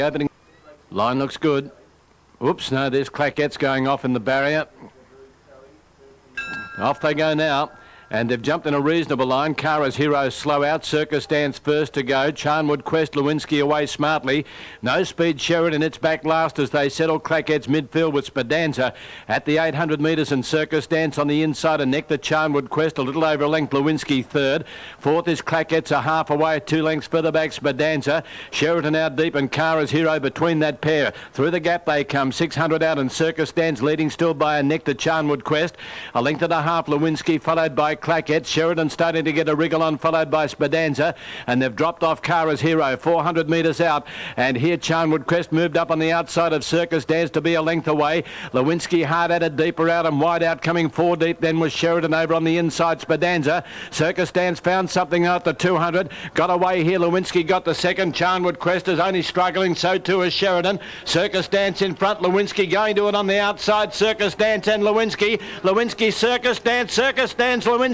Opening line looks good. Oops, no, there's Claquette's going off in the barrier. Off they go now. And they've jumped in a reasonable line. Cara's Hero slow out. Circus Dance first to go. Charnwood Quest, Lewinsky away smartly. No Speed Sheridan, it's back last as they settle. Claquette's midfield with Spedanza at the 800 metres, and Circus Dance on the inside and neck to Charnwood Quest, a little over a length. Lewinsky third. Fourth is Claquette's a half away, 2 lengths further back. Spedanza. Sheridan out deep and Cara's Hero between that pair. Through the gap they come. 600 out and Circus Dance leading still by a neck to Charnwood Quest. A length and a half Lewinsky followed by Claquette. Sheridan starting to get a wriggle on, followed by Spedanza, and they've dropped off Cara's Hero 400 metres out, and here Charnwood Quest moved up on the outside of Circus Dance to be a length away. Lewinsky hard at it, deeper out and wide out, coming 4 deep, then was Sheridan over on the inside. Spedanza. Circus Dance found something out the 200, got away here. Lewinsky got the second. Charnwood Quest is only struggling, so too is Sheridan. Circus Dance in front, Lewinsky going to it on the outside. Circus Dance and Lewinsky. Lewinsky, Circus Dance, Lewinsky.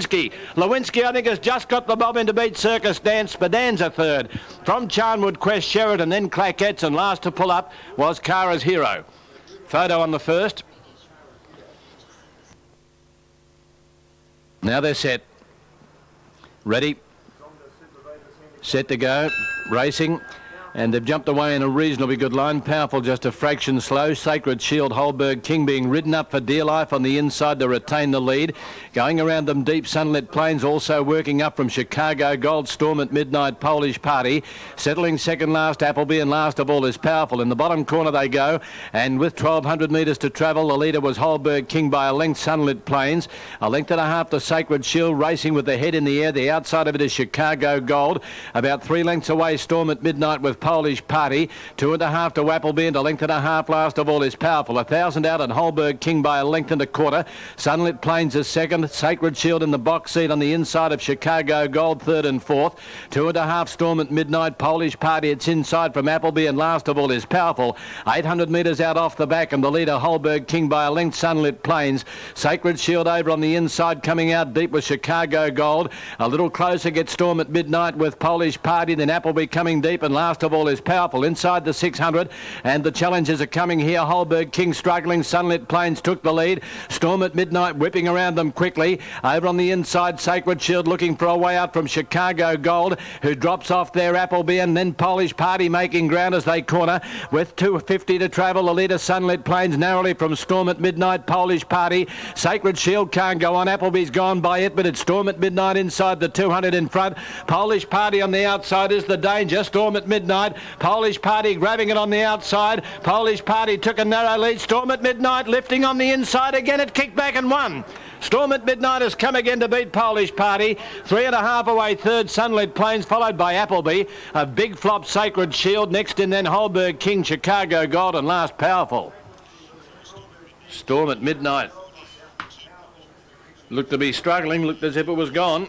Lewinsky, I think, has just got the bobbin to beat Circus Dance. Spedanza third. From Charnwood Quest, Sheridan, then Claquette's, and last to pull up was Cara's Hero. Photo on the first. Now they're set. Ready. Set to go. Racing. And they've jumped away in a reasonably good line. Powerful, just a fraction slow. Sacred Shield, Holberg King being ridden up for dear life on the inside to retain the lead. Going around them deep, Sunlit Plains also working up from Chicago. Gold Storm at Midnight, Polish Party. Settling second last, Appleby, and last of all is Powerful. In the bottom corner they go, and with 1,200 metres to travel, the leader was Holberg King by a length. Sunlit Plains. A length and a half to Sacred Shield, racing with the head in the air. The outside of it is Chicago Gold. About 3 lengths away, Storm at Midnight with Polish Party. 2.5 to Appleby, and a length and a half last of all is Powerful. 1,000 out and Holberg King by a length and a quarter. Sunlit Plains is second. Sacred Shield in the box seat on the inside of Chicago Gold, third and fourth. 2.5 Storm at Midnight, Polish Party. It's inside from Appleby, and last of all is Powerful. 800 metres out off the back, and the leader Holberg King by a length. Sunlit Plains. Sacred Shield over on the inside, coming out deep with Chicago Gold. A little closer gets Storm at Midnight with Polish Party, then Appleby coming deep, and last of all is Powerful inside the 600, and the challengers are coming here. Holberg King struggling. Sunlit Plains took the lead. Storm at Midnight whipping around them quickly. Over on the inside, Sacred Shield looking for a way out from Chicago Gold, who drops off there, Appleby, and then Polish Party making ground as they corner with 250 to travel. The leader Sunlit Plains narrowly from Storm at Midnight, Polish Party. Sacred Shield can't go on. Appleby's gone by it, but it's Storm at Midnight inside the 200 in front. Polish Party on the outside is the danger. Storm at Midnight. Polish Party grabbing it on the outside. Polish Party took a narrow lead. Storm at Midnight lifting on the inside again. It kicked back and won. Storm at Midnight has come again to beat Polish Party. 3.5 away third, Sunlit Plains, followed by Appleby. A big flop, Sacred Shield. Next in then Holberg King, Chicago Gold, and last Powerful. Storm at Midnight looked to be struggling, looked as if it was gone.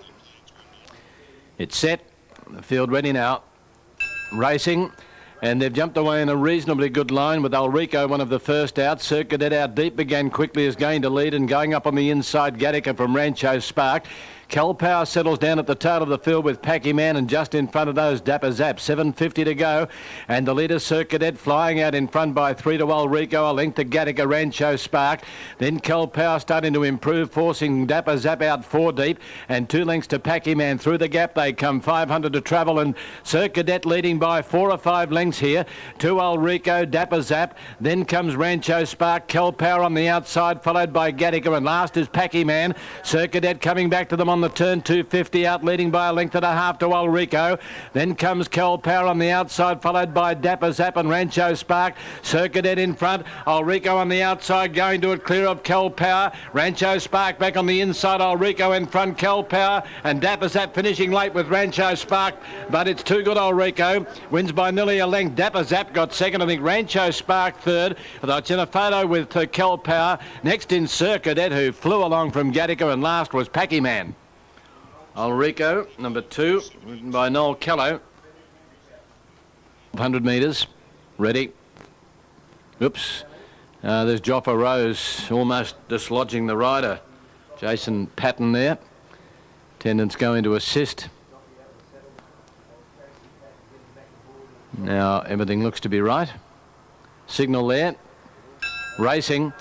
It's set. The field ready now. Racing, and they've jumped away in a reasonably good line with Ulrico, one of the first out. Circuit out deep, began quickly, is going to lead, and going up on the inside, Gattaca from Rancho Spark. Cal Power settles down at the tail of the field with Packy Man, and just in front of those Dapper Zap. 7.50 to go, and the leader Circuit flying out in front by 3 to Ulrico, a length to Gattaca, Rancho Spark. Then Cal Power starting to improve, forcing Dapper Zap out 4 deep, and 2 lengths to Packy Man. Through the gap they come, 500 to travel, and Circuit leading by 4 or 5 lengths here. 2 Ulrico, Dapper Zap, then comes Rancho Spark, Cal Power on the outside, followed by Gattaca, and last is Packy Man. Circuit coming back to them on the turn, 250 out, leading by a length and a half to Ulrico. Then comes Cal Power on the outside, followed by Dapper Zap and Rancho Spark. Circuit in front, Ulrico on the outside, going to it clear of Cal Power. Rancho Spark back on the inside, Ulrico in front, Cal Power, and Dapper Zap finishing late with Rancho Spark, but it's too good. Ulrico wins by nearly a length. Dapper Zap got second. I think Rancho Spark third. That's in a photo with Cal Power. Next in Circuit, who flew along from Gattaca, and last was Packy Man. Ulrico, number 2, ridden by Noel Callow. 100 metres, ready. Oops, there's Joffa Rose almost dislodging the rider. Jason Patton there. Attendants going to assist. Now everything looks to be right. Signal there. Racing.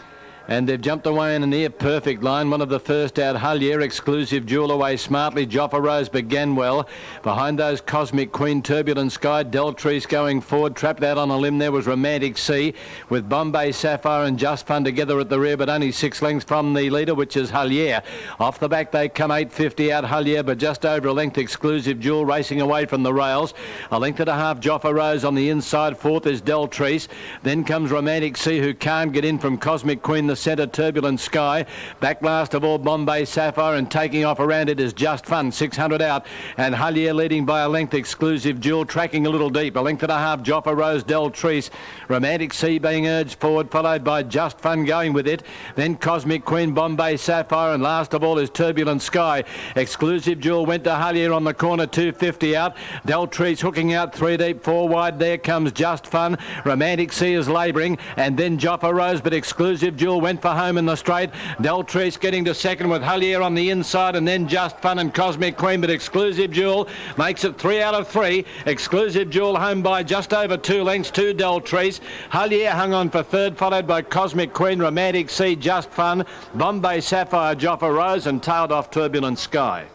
And they've jumped away in a near perfect line. One of the first out, Hullier, Exclusive Jewel away smartly. Joffa Rose began well. Behind those, Cosmic Queen, Turbulent Sky, Deltrice going forward. Trapped out on a limb there was Romantic Sea, with Bombay Sapphire and Just Fun together at the rear, but only 6 lengths from the leader, which is Hullier. Off the back they come 8.50 out, Hullier, but just over a length, Exclusive Jewel racing away from the rails. A length and a half, Joffa Rose on the inside. Fourth is Deltrice. Then comes Romantic Sea, who can't get in from Cosmic Queen, the centre, Turbulent Sky. Back last of all, Bombay Sapphire, and taking off around it is Just Fun, 600 out, and Hullier leading by a length, Exclusive Jewel tracking a little deep, a length and a half, Joffa Rose, Deltrice. Romantic Sea being urged forward, followed by Just Fun going with it, then Cosmic Queen, Bombay Sapphire, and last of all is Turbulent Sky. Exclusive Jewel went to Hullier on the corner, 250 out, Deltrice hooking out 3 deep, 4 wide, there comes Just Fun. Romantic Sea is labouring, and then Joffa Rose, but Exclusive Jewel went for home in the straight. Deltrice getting to second with Hullier on the inside, and then Just Fun and Cosmic Queen, but Exclusive Jewel makes it 3 out of 3. Exclusive Jewel home by just over 2 lengths to Deltrice. Hullier hung on for third, followed by Cosmic Queen, Romantic Sea, Just Fun, Bombay Sapphire, Joffa Rose, and tailed off Turbulent Sky.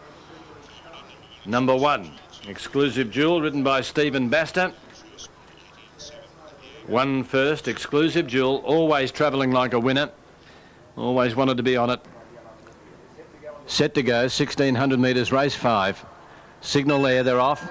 Number 1, Exclusive Jewel, ridden by Stephen Baster. 1 first, Exclusive Jewel, always travelling like a winner. Always wanted to be on it. Set to go, 1600 metres, race 5. Signal there, they're off.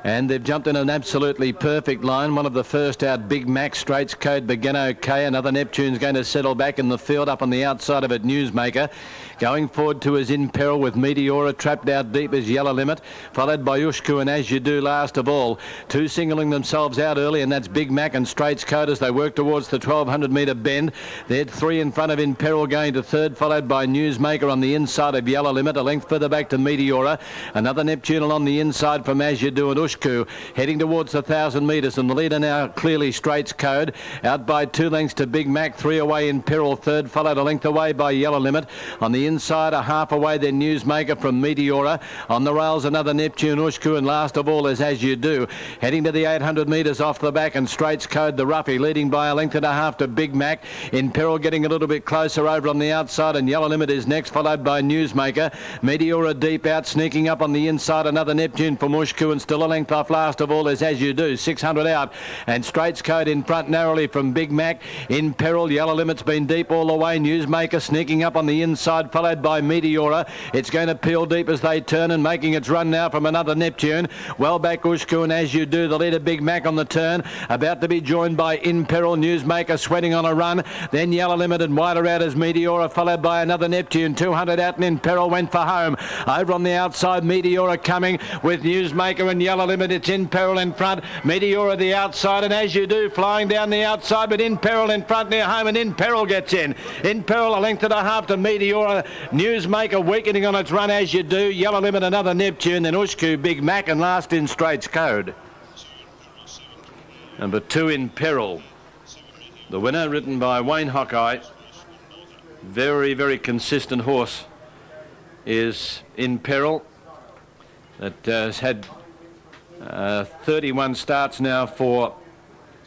And they've jumped in an absolutely perfect line. One of the first out, Big Mac, straights code began okay. Another Neptune's going to settle back in the field. Up on the outside of it, Newsmaker. Going forward to is In Peril with Meteora, trapped out deep as Yellow Limit, followed by Ushku and As You Do last of all. 2 singling themselves out early, and that's Big Mac and Straits Code as they work towards the 1200 metre bend. They're 3 in front of In Peril going to third, followed by Newsmaker on the inside of Yellow Limit. A length further back to Meteora. Another Neptune on the inside from As You Do and Ushku, heading towards the 1000 metres, and the leader now clearly Straits Code. Out by 2 lengths to Big Mac, 3 away In Peril third, followed a length away by Yellow Limit. On the inside, a half away, then Newsmaker from Meteora. On the rails, another Neptune, Ushku, and last of all is As You Do. Heading to the 800 metres off the back, and Straits Code, the roughie, leading by a length and a half to Big Mac. In Peril getting a little bit closer over on the outside, and Yellow Limit is next, followed by Newsmaker. Meteora deep out, sneaking up on the inside, another Neptune from Ushku, and still a length off last of all is As You Do, 600 out, and Straits Code in front narrowly from Big Mac. In Peril, Yellow Limit's been deep all the way. Newsmaker sneaking up on the inside, followed by Meteora. It's going to peel deep as they turn, and making its run now from another Neptune. Well back Ushku and As You Do, the leader Big Mac on the turn, about to be joined by In Peril. Newsmaker sweating on a run, then Yellow Limit and wider out as Meteora, followed by another Neptune. 200 out, and In Peril went for home. Over on the outside, Meteora coming with Newsmaker and Yellow Limit. It's In Peril in front, Meteora the outside, and As You Do flying down the outside, but In Peril in front near home, and In Peril gets in. In Peril a length and a half to Meteora. Newsmaker weakening on its run, As You Do. Yellow Limit another Neptune, then Ushku, Big Mac, and last in Straits Code. Number 2, In Peril. The winner, ridden by Wayne Hawkeye. Very, very consistent horse is In Peril. That has had 31 starts now for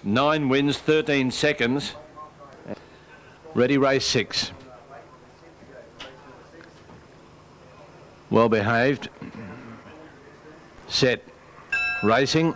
9 wins, 13 seconds. Ready, race 6. Well behaved. Set. Racing.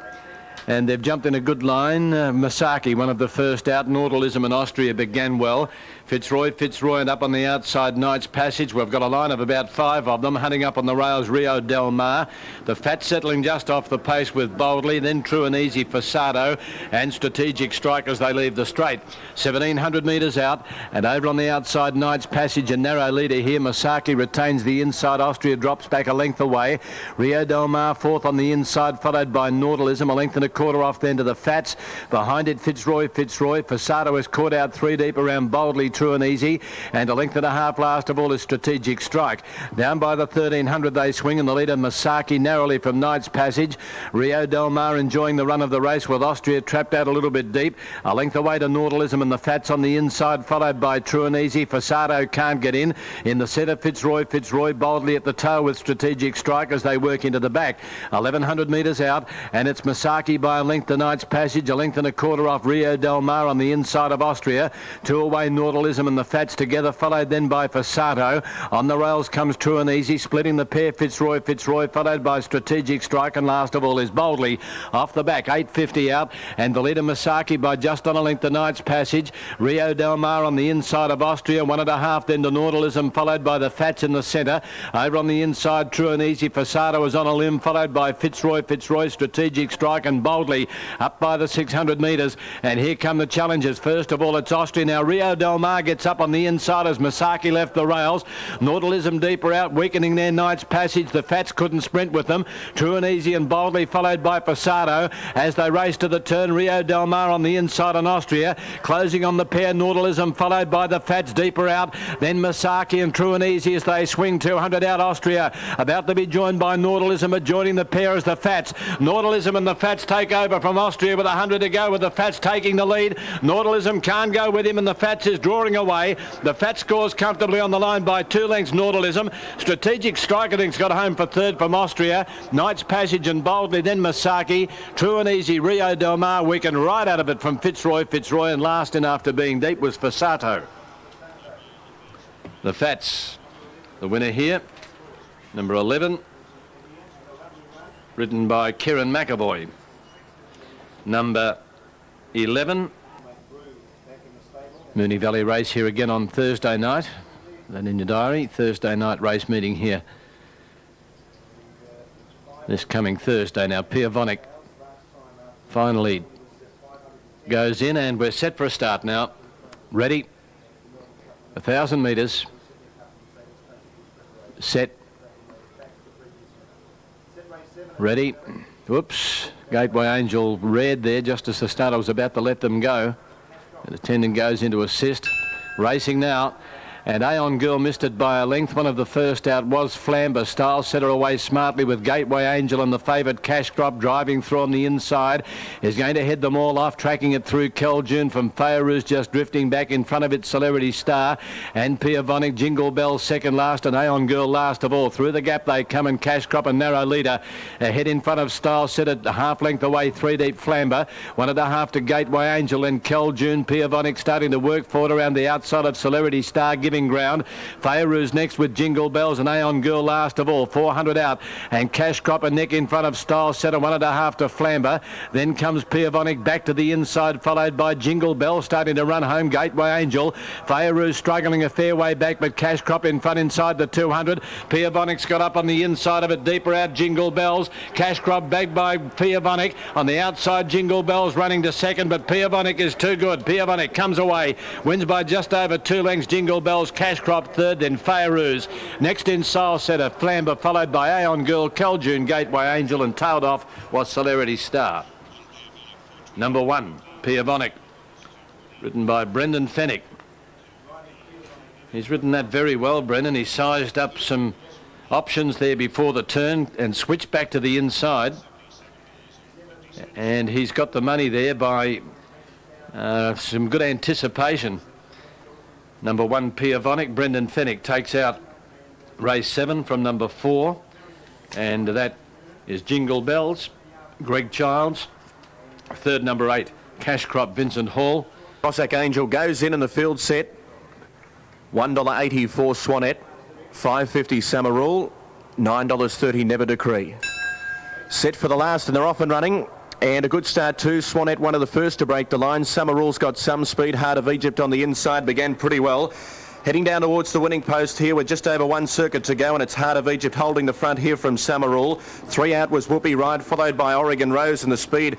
And they've jumped in a good line. Masaki, one of the first out. Nautilism in Austria began well. Fitzroy, and up on the outside, Knight's Passage. We've got a line of about 5 of them, hunting up on the rails, Rio Del Mar. The Fat settling just off the pace with Boldly, then True and Easy Fasado, and Strategic Strike as they leave the straight. 1700 metres out, and over on the outside, Knight's Passage, a narrow leader here. Masaki retains the inside. Austria drops back a length away. Rio Del Mar fourth on the inside, followed by Nautilism, a length and a quarter off then to the Fats. Behind it, Fitzroy. Fasado is caught out 3 deep around Boldly, True and Easy, and a length and a half last of all is Strategic Strike. Down by the 1300 they swing, and the leader Masaki narrowly from Knight's Passage. Rio Del Mar enjoying the run of the race, with Austria trapped out a little bit deep. A length away to Nautilism and the Fats on the inside, followed by True and Easy. Fasado can't get in. In the centre, Fitzroy Boldly at the toe with Strategic Strike as they work into the back. 1100 metres out, and it's Masaki by a length to Knight's Passage, a length and a quarter off Rio Del Mar on the inside of Austria. 2 away Nautilism and the Fats together, followed then by Fassato. On the rails comes True and Easy, splitting the pair Fitzroy, followed by Strategic Strike, and last of all is Boldly. Off the back, 8.50 out, and the leader Masaki by just on a length to Knight's Passage. Rio Del Mar on the inside of Austria, 1.5 then to Nautilism, followed by the Fats in the centre. Over on the inside, True and Easy, Fassato is on a limb, followed by Fitzroy, Strategic Strike, and Boldly up by the 600 metres. And here come the challengers. First of all, it's Austria. Now Rio Del Mar gets up on the inside as Masaki left the rails. Nautilism deeper out, weakening their Knight's Passage. The Fats couldn't sprint with them. True and Easy and Boldly followed by Fassato as they race to the turn. Rio Del Mar on the inside on Austria, closing on the pair Nautilism, followed by the Fats deeper out. Then Masaki and True and Easy as they swing 200 out. Austria about to be joined by Nautilism, but joining the pair as the Fats. Nautilism and the Fats take over from Austria with 100 to go, with the Fats taking the lead. Nautilism can't go with him and the Fats is drawing away. The Fats scores comfortably on the line by 2 lengths. Nautilism. Strategic Strike, I think, got home for third from Austria. Knight's Passage and Boldly, then Masaki. True and Easy, Rio Del Mar weakened right out of it from Fitzroy, and last in after being deep was Fassato. The Fats, the winner here, number 11, ridden by Kieran McAvoy. Number 11, Moonee Valley race here again on Thursday night. That in your diary, Thursday night race meeting here this coming Thursday. Now Piavonic finally goes in and we're set for a start now. Ready, 1,000 metres, set, ready. Whoops, Gateway Angel red there just as the starter was about to let them go. And attendant goes into assist. Racing now. And Aeon Girl missed it by a length. One of the first out was Flamber. Style set her away smartly with Gateway Angel and the favourite Cash Crop driving through on the inside. Is going to head them all off, tracking it through Keljun from Fayaruz, just drifting back in front of it, Celebrity Star and Piavonic. Jingle Bell second last and Aeon Girl last of all. Through the gap they come and Cash Crop a narrow leader. Ahead in front of Style set at half length away, 3 deep Flamber. 1.5 to Gateway Angel and Keljun. Piavonic starting to work for it around the outside of Celebrity Star, giving ground. Fayaruz next with Jingle Bells and Aeon Girl last of all. 400 out and Cash Crop a neck in front of Style set at 1.5 to Flamber. Then comes Piavonic back to the inside, followed by Jingle Bell starting to run home. Gateway Angel. Fayaruz struggling a fair way back, but Cash Crop in front inside the 200. Piavonic's got up on the inside of it, deeper out Jingle Bells. Cash Crop bagged by Piavonic. On the outside Jingle Bells running to second, but Piavonic is too good. Piavonic comes away, wins by just over 2 lengths. Jingle Bells, Cash Crop third, then Fayaruz. Next in Style Setter, Flamber, followed by Aeon Girl, Keljun, Gateway Angel, and tailed off was Celebrity Star. Number 1, Piavonic, ridden by Brendan Fennick. He's ridden that very well, Brendan. He sized up some options there before the turn and switched back to the inside. And he's got the money there by some good anticipation. Number 1, Piavonic. Brendan Fennick takes out race 7 from number 4. And that is Jingle Bells. Greg Childs. Third, number 8, Cash Crop, Vincent Hall. Cossack Angel goes in the field set. $1.84 Swanette. $5.50 Samarul. $9.30 Never Decree. Set for the last and they're off and running. And a good start too. Swanette, one of the first to break the line. Samarul's got some speed. Heart of Egypt on the inside began pretty well. Heading down towards the winning post here with just over 1 circuit to go, and it's Heart of Egypt holding the front here from Samarul. 3 out was Whoopie Ride, followed by Oregon Rose, and the speed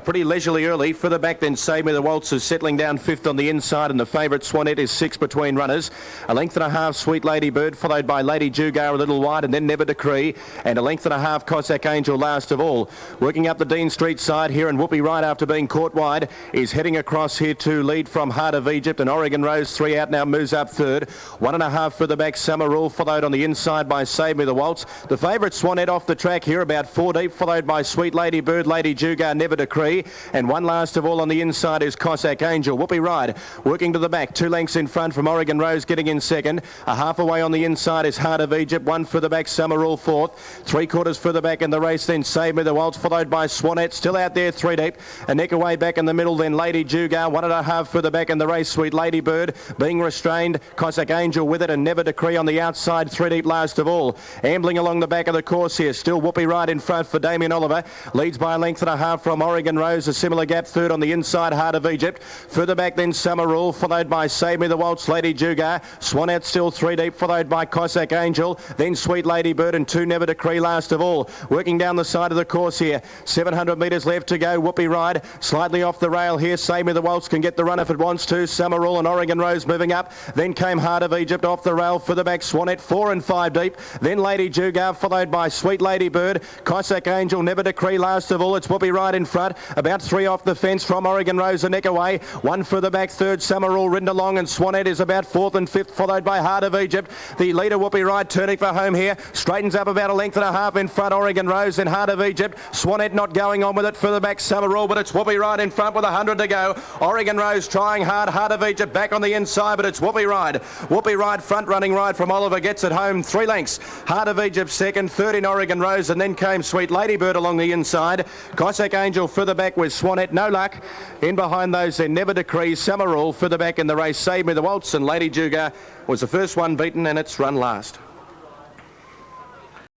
pretty leisurely early. Further back then Save Me the Waltzers settling down 5th on the inside, and the favourite Swanette is 6 between runners. 1.5 lengths Sweet Lady Bird, followed by Lady Jugar a little wide, and then Never Decree, and 1.5 lengths Cossack Angel last of all. Working up the Dean Street side here, and Whoopie Ride, after being caught wide, is heading across here to lead from Heart of Egypt, and Oregon Rose 3 out now moves up third. third. 1.5 for the back, Summer Rule, followed on the inside by Save Me the Waltz. The favourite Swanette off the track here, about 4 deep, followed by Sweet Lady Bird, Lady Jugar, Never Decree. And one last of all on the inside is Cossack Angel. Whoopie Ride working to the back, 2 lengths in front from Oregon Rose, getting in second. A half away on the inside is Heart of Egypt. 1 for the back, Summer Rule fourth. 3/4 for the back in the race, then Save Me the Waltz, followed by Swanette, still out there 3 deep. A neck away back in the middle, then Lady Jugar. 1.5 for the back in the race, Sweet Lady Bird being restrained. Cossack Angel with it, and Never Decree on the outside, 3 deep last of all. Ambling along the back of the course here, still Whoopie Ride in front for Damien Oliver. Leads by a length and a half from Oregon Rose, a similar gap, third on the inside, Heart of Egypt. Further back then Summer Rule, followed by Save Me the Waltz, Lady Jugar. Swanette still 3 deep, followed by Cossack Angel, then Sweet Lady Bird, and 2 Never Decree last of all. Working down the side of the course here, 700 metres left to go. Whoopie Ride slightly off the rail here. Save Me the Waltz can get the run if it wants to. Summer Rule and Oregon Rose moving up. Then came Heart of Egypt off the rail for the back. Swanette 4 and 5 deep. Then Lady Jugar, followed by Sweet Lady Bird. Cossack Angel, Never Decree last of all. It's Whoopie Ride in front. About 3 off the fence from Oregon Rose, a neck away. 1 for the back, third Summer Rule ridden along, and Swanette is about 4th and 5th, followed by Heart of Egypt. The leader Whoopie Ride turning for home here. Straightens up about a length and a half in front, Oregon Rose and Heart of Egypt. Swanette not going on with it for the back, Summer Rule, but it's Whoopie Ride in front with 100 to go. Oregon Rose trying hard, Heart of Egypt back on the inside, but it's Whoopie Ride. Whoopie Ride front running ride from Oliver gets it home, 3 lengths. Heart of Egypt second, third in Oregon Rose, and then came Sweet Lady Bird along the inside. Cossack Angel further back with Swanette, no luck. In behind those then Never Decree, Summer Rule further back in the race, Save Me the Waltz, and Lady Jugar was the first one beaten, and it's run last.